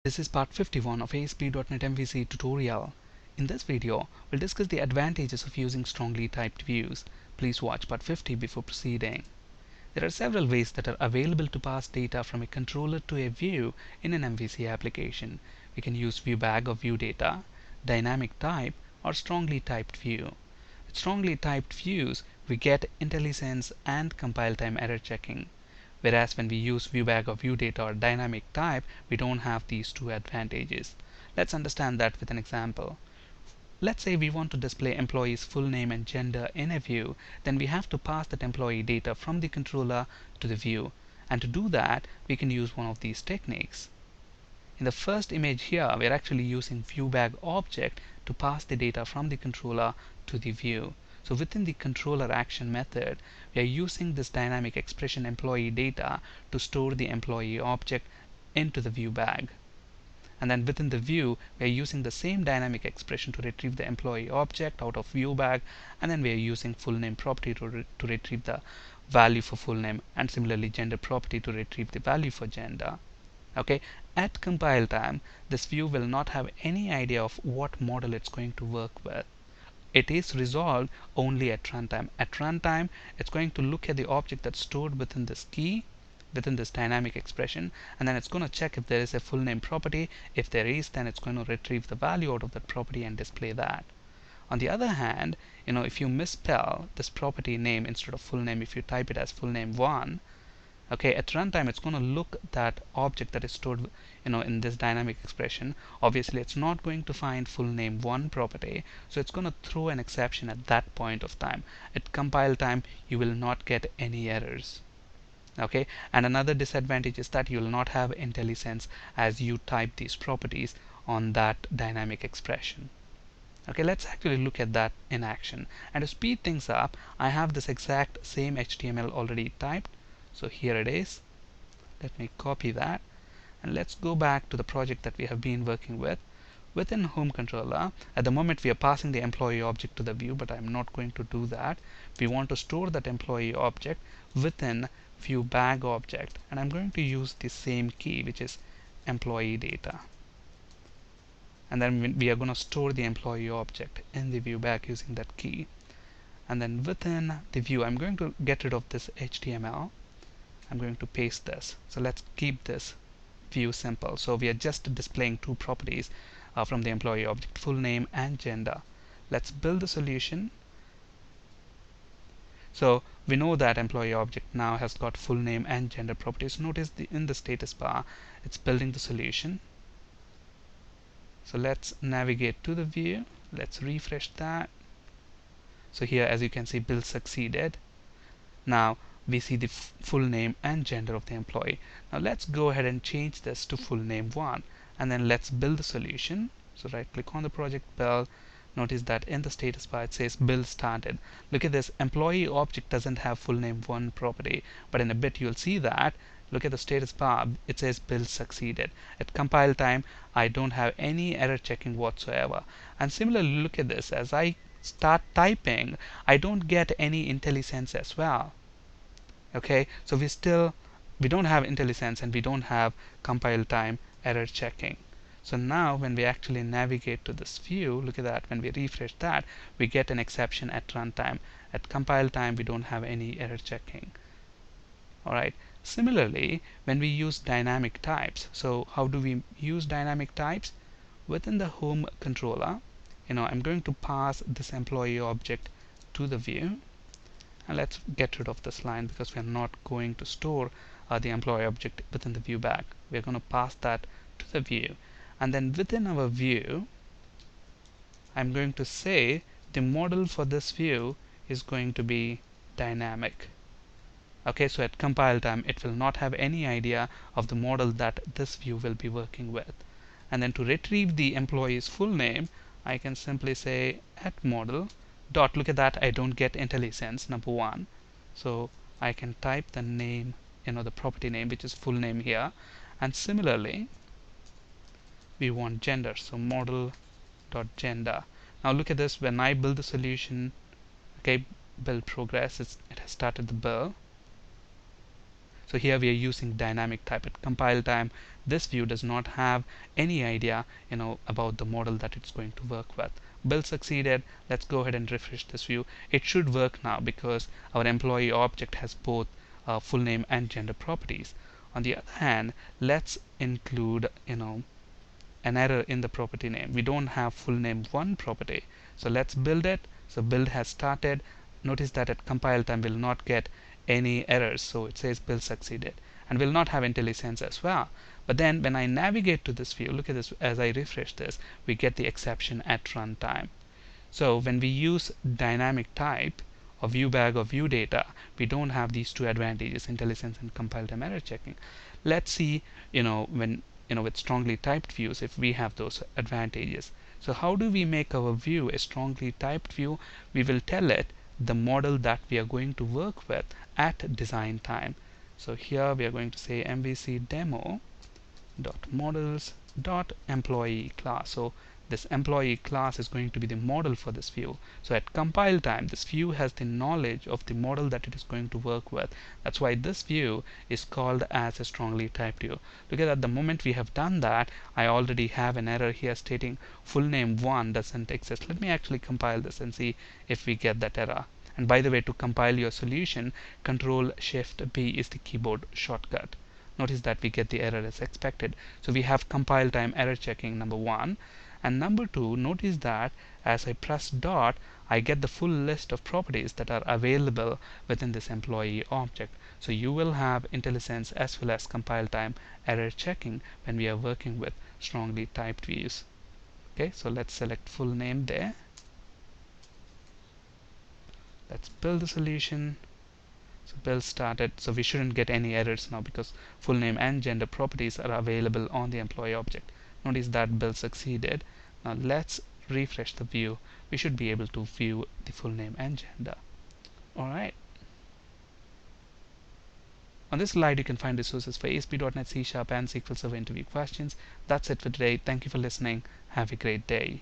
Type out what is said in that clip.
This is part 51 of ASP.NET MVC tutorial. In this video, we'll discuss the advantages of using strongly typed views. Please watch part 50 before proceeding. There are several ways that are available to pass data from a controller to a view in an MVC application. We can use viewBag or viewData, dynamic type, or strongly typed view. With strongly typed views, we get IntelliSense and compile time error checking. Whereas when we use viewBag or viewData or dynamic type, we don't have these two advantages. Let's understand that with an example. Let's say we want to display employee's full name and gender in a view, then we have to pass that employee data from the controller to the view. And to do that, we can use one of these techniques. In the first image here, we're actually using viewBag object to pass the data from the controller to the view. So within the controller action method, we are using this dynamic expression employee data to store the employee object into the viewBag. And then within the view, we are using the same dynamic expression to retrieve the employee object out of viewBag, and then we are using full name property to retrieve the value for full name, and similarly gender property to retrieve the value for gender. Okay, at compile time, this view will not have any idea of what model it's going to work with. It is resolved only at runtime. At runtime, it's going to look at the object that's stored within this key, within this dynamic expression, and then it's going to check if there is a full name property. If there is, then it's going to retrieve the value out of that property and display that. On the other hand, if you misspell this property name instead of full name, if you type it as full name 1, okay, at runtime it's going to look that object that is stored in this dynamic expression. Obviously it's not going to find full name 1 property, so it's going to throw an exception at that point of time. At compile time, you will not get any errors. Okay, and another disadvantage is that you will not have IntelliSense as you type these properties on that dynamic expression. Okay, let's actually look at that in action. And to speed things up, I have this exact same HTML already typed. So here it is. Let me copy that, and let's go back to the project that we have been working with. Within home controller, at the moment we are passing the employee object to the view, but I'm not going to do that. We want to store that employee object within viewBag object, and I'm going to use the same key, which is employee data. And then we are going to store the employee object in the viewBag using that key. And then within the view, I'm going to get rid of this HTML. I'm going to paste this. So let's keep this view simple. So we are just displaying two properties from the employee object, full name and gender. Let's build the solution. So we know that employee object now has got full name and gender properties. Notice in the status bar, it's building the solution. So let's navigate to the view. Let's refresh that. So here, as you can see, build succeeded. Now we see the full name and gender of the employee. Now let's go ahead and change this to full name 1, and then let's build the solution. So right click on the project, build. Notice that in the status bar it says build started. Look at this, employee object doesn't have full name 1 property, but in a bit you'll see that. Look at the status bar, it says build succeeded. At compile time, I don't have any error checking whatsoever. And similarly, look at this, as I start typing, I don't get any IntelliSense as well. Okay, so we don't have IntelliSense, and we don't have compile time error checking. So now when we actually navigate to this view, look at that, when we refresh that, we get an exception at runtime. At compile time, we don't have any error checking. Alright, similarly, when we use dynamic types, so how do we use dynamic types? Within the home controller, I'm going to pass this employee object to the view. And let's get rid of this line because we are not going to store the employee object within the viewBag. We're going to pass that to the view. And then within our view, I'm going to say the model for this view is going to be dynamic. Okay, so at compile time, it will not have any idea of the model that this view will be working with. And then to retrieve the employee's full name, I can simply say at model dot, look at that, I don't get IntelliSense, number 1. So I can type the name, the property name, which is full name here. And similarly, we want gender, so model dot gender. Now look at this, when I build the solution, okay, build progress, it has started the build. So here we are using dynamic type. At compile time, this view does not have any idea about the model that it's going to work with. Build succeeded. Let's go ahead and refresh this view. It should work now because our employee object has both full name and gender properties. On the other hand, let's include an error in the property name. We don't have full name 1 property, so let's build it. So build has started. Notice that at compile time we'll not get any errors, so it says build succeeded, and we'll not have IntelliSense as well. But then when I navigate to this view, look at this, as I refresh this, we get the exception at runtime. So when we use dynamic type or view bag or view data, we don't have these two advantages, IntelliSense and compile time error checking. Let's see, when with strongly typed views, if we have those advantages. So how do we make our view a strongly typed view? We will tell it the model that we are going to work with at design time. So here we are going to say MVC demo dot models dot employee class. So this employee class is going to be the model for this view. So at compile time, this view has the knowledge of the model that it is going to work with. That's why this view is called as a strongly typed view. Look at that, the moment we have done that, I already have an error here stating full name 1 doesn't exist. Let me actually compile this and see if we get that error. And by the way, to compile your solution, Control Shift B is the keyboard shortcut. Notice that we get the error as expected. So we have compile time error checking, number 1. And number 2, notice that as I press dot, I get the full list of properties that are available within this employee object. So you will have IntelliSense as well as compile time error checking when we are working with strongly typed views. Okay, so let's select full name there. Let's build the solution. So build started. So we shouldn't get any errors now because full name and gender properties are available on the employee object. Notice that build succeeded. Now let's refresh the view. We should be able to view the full name and gender. Alright. On this slide you can find resources for ASP.NET, C# and SQL Server interview questions. That's it for today. Thank you for listening. Have a great day.